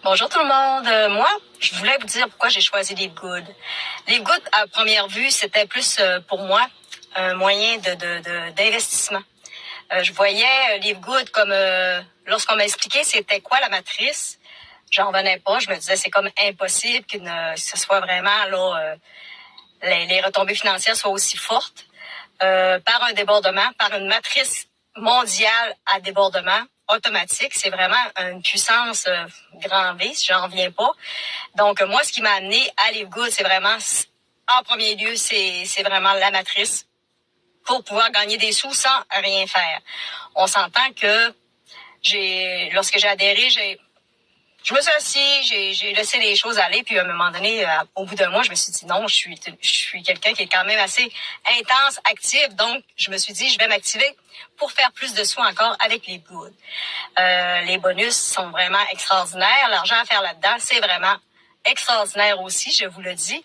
Bonjour tout le monde. Moi, je voulais vous dire pourquoi j'ai choisi Live Good. Live Good, à première vue, c'était plus pour moi un moyen d'investissement. Je voyais Live Good comme lorsqu'on m'a expliqué c'était quoi la matrice, j'en revenais pas. Je me disais c'est comme impossible que ce soit vraiment là les retombées financières soient aussi fortes par un débordement, par une matrice mondiale à débordement automatique. C'est vraiment une puissance grand V, si j'en reviens pas. Donc, moi, ce qui m'a amené à Live Good, c'est vraiment, en premier lieu, c'est vraiment la matrice pour pouvoir gagner des sous sans rien faire. On s'entend que lorsque j'ai adhéré, je me suis assise, j'ai laissé les choses aller, puis à un moment donné, au bout d'un mois, je me suis dit non, je suis quelqu'un qui est quand même assez intense, actif, donc je me suis dit je vais m'activer pour faire plus de sous encore avec les Good. Les bonus sont vraiment extraordinaires, l'argent à faire là-dedans, c'est vraiment extraordinaire aussi, je vous le dis.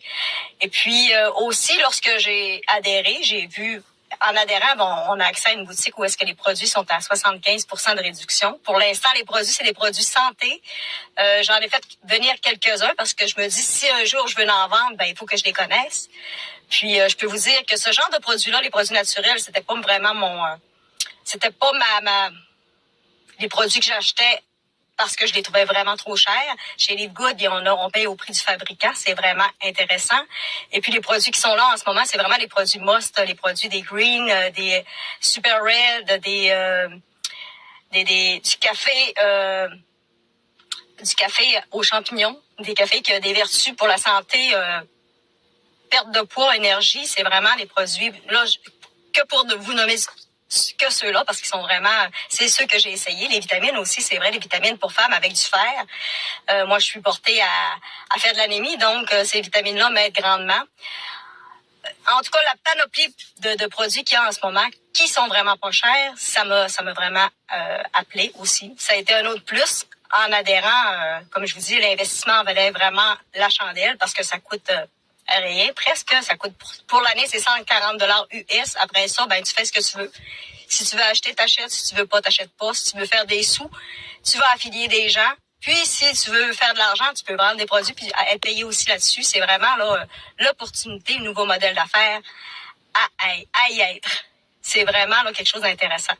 Et puis aussi, lorsque j'ai adhéré, j'ai vu en adhérant, on a accès à une boutique où est-ce que les produits sont à 75% de réduction. Pour l'instant, les produits, c'est des produits santé. J'en ai fait venir quelques-uns parce que je me dis, si un jour je veux en vendre, il faut que je les connaisse. Puis, je peux vous dire que ce genre de produits-là, les produits naturels, c'était pas vraiment c'était pas les produits que j'achetais parce que je les trouvais vraiment trop chers. Chez Live Good, on paye au prix du fabricant. C'est vraiment intéressant. Et puis, les produits qui sont là en ce moment, c'est vraiment les produits Must, les produits des Green, des Super Red, du café aux champignons, des cafés qui ont des vertus pour la santé, perte de poids, énergie. C'est vraiment les produits, là, que pour vous nommer que ceux-là, parce qu'ils sont vraiment, c'est ceux que j'ai essayés. Les vitamines aussi, c'est vrai, les vitamines pour femmes avec du fer. Moi, je suis portée à faire de l'anémie, donc ces vitamines-là m'aident grandement. En tout cas, la panoplie de produits qu'il y a en ce moment, qui sont vraiment pas chers, ça m'a vraiment appelé aussi. Ça a été un autre plus en adhérant. Comme je vous dis, l'investissement valait vraiment la chandelle parce que ça coûte rien, presque. Ça coûte pour l'année, c'est 140 $ US. Après ça, tu fais ce que tu veux. Si tu veux acheter, t'achètes. Si tu veux pas, t'achètes pas. Si tu veux faire des sous, tu vas affilier des gens. Puis, si tu veux faire de l'argent, tu peux vendre des produits puis être payé aussi là-dessus. C'est vraiment là l'opportunité, le nouveau modèle d'affaires à y être. C'est vraiment là quelque chose d'intéressant.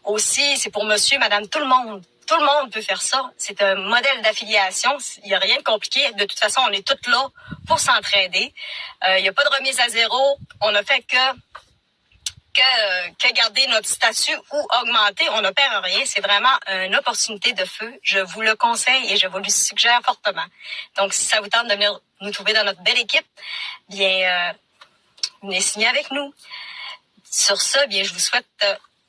Aussi, c'est pour monsieur, madame, tout le monde. Tout le monde peut faire ça. C'est un modèle d'affiliation. Il n'y a rien de compliqué. De toute façon, on est toutes là pour s'entraider. Il n'y a pas de remise à zéro. On ne fait que garder notre statut ou augmenter. On ne perd rien. C'est vraiment une opportunité de feu. Je vous le conseille et je vous le suggère fortement. Donc, si ça vous tente de venir nous trouver dans notre belle équipe, venez signer avec nous. Sur ça, je vous souhaite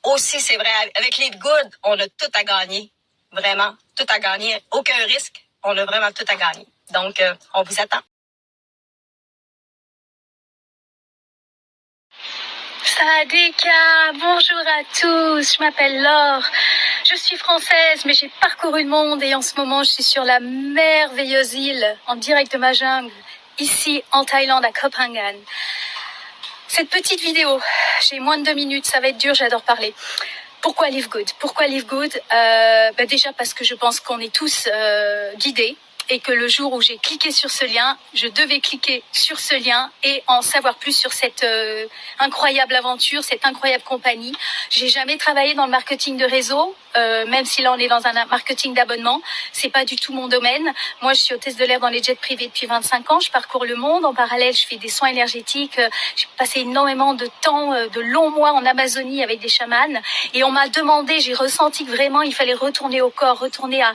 aussi, c'est vrai, avec les Good, on a tout à gagner. Vraiment, tout à gagner. Aucun risque. On a vraiment tout à gagner. Donc, on vous attend. Sadika, bonjour à tous, je m'appelle Laure, je suis française mais j'ai parcouru le monde et en ce moment je suis sur la merveilleuse île en direct de ma jungle, ici en Thaïlande à Koh Phangan. Cette petite vidéo, j'ai moins de 2 minutes, ça va être dur, j'adore parler. Pourquoi Live Good ? Déjà parce que je pense qu'on est tous guidés. Et que le jour où j'ai cliqué sur ce lien, je devais cliquer sur ce lien et en savoir plus sur cette incroyable aventure, cette incroyable compagnie. J'ai jamais travaillé dans le marketing de réseau, même si là on est dans un marketing d'abonnement. C'est pas du tout mon domaine. Moi, je suis hôtesse de l'air dans les jets privés depuis 25 ans. Je parcours le monde. En parallèle, je fais des soins énergétiques. J'ai passé énormément de temps, de longs mois en Amazonie avec des chamans. Et on m'a demandé, j'ai ressenti que vraiment il fallait retourner au corps, retourner à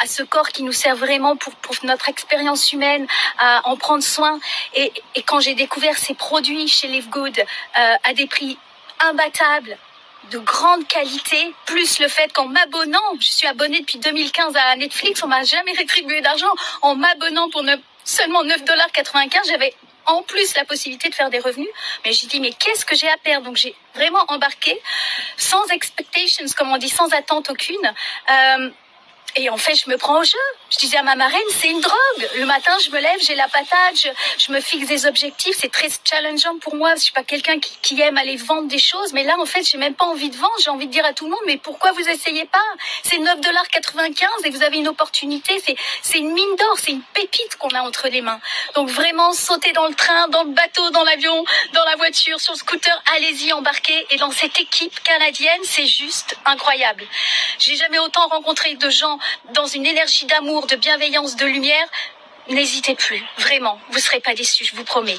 ce corps qui nous sert vraiment pour notre expérience humaine, à en prendre soin. Et quand j'ai découvert ces produits chez Live Good à des prix imbattables, de grande qualité, plus le fait qu'en m'abonnant, je suis abonnée depuis 2015 à Netflix, on m'a jamais rétribué d'argent, en m'abonnant pour seulement 9,95 $, j'avais en plus la possibilité de faire des revenus. Mais j'ai dit, mais qu'est-ce que j'ai à perdre? Donc j'ai vraiment embarqué, sans expectations, comme on dit, sans attente aucune. Et en fait, je me prends au jeu. Je disais à ma marraine, c'est une drogue. Le matin, je me lève, j'ai la patate, je me fixe des objectifs. C'est très challengeant pour moi. Je suis pas quelqu'un qui aime aller vendre des choses. Mais là, en fait, j'ai même pas envie de vendre. J'ai envie de dire à tout le monde, mais pourquoi vous essayez pas? C'est 9,95 $ et vous avez une opportunité. C'est une mine d'or. C'est une pépite qu'on a entre les mains. Donc vraiment, sautez dans le train, dans le bateau, dans l'avion, dans la voiture, sur le scooter. Allez-y, embarquez. Et dans cette équipe canadienne, c'est juste incroyable. J'ai jamais autant rencontré de gens dans une énergie d'amour, de bienveillance, de lumière. N'hésitez plus, vraiment, vous serez pas déçus, je vous promets.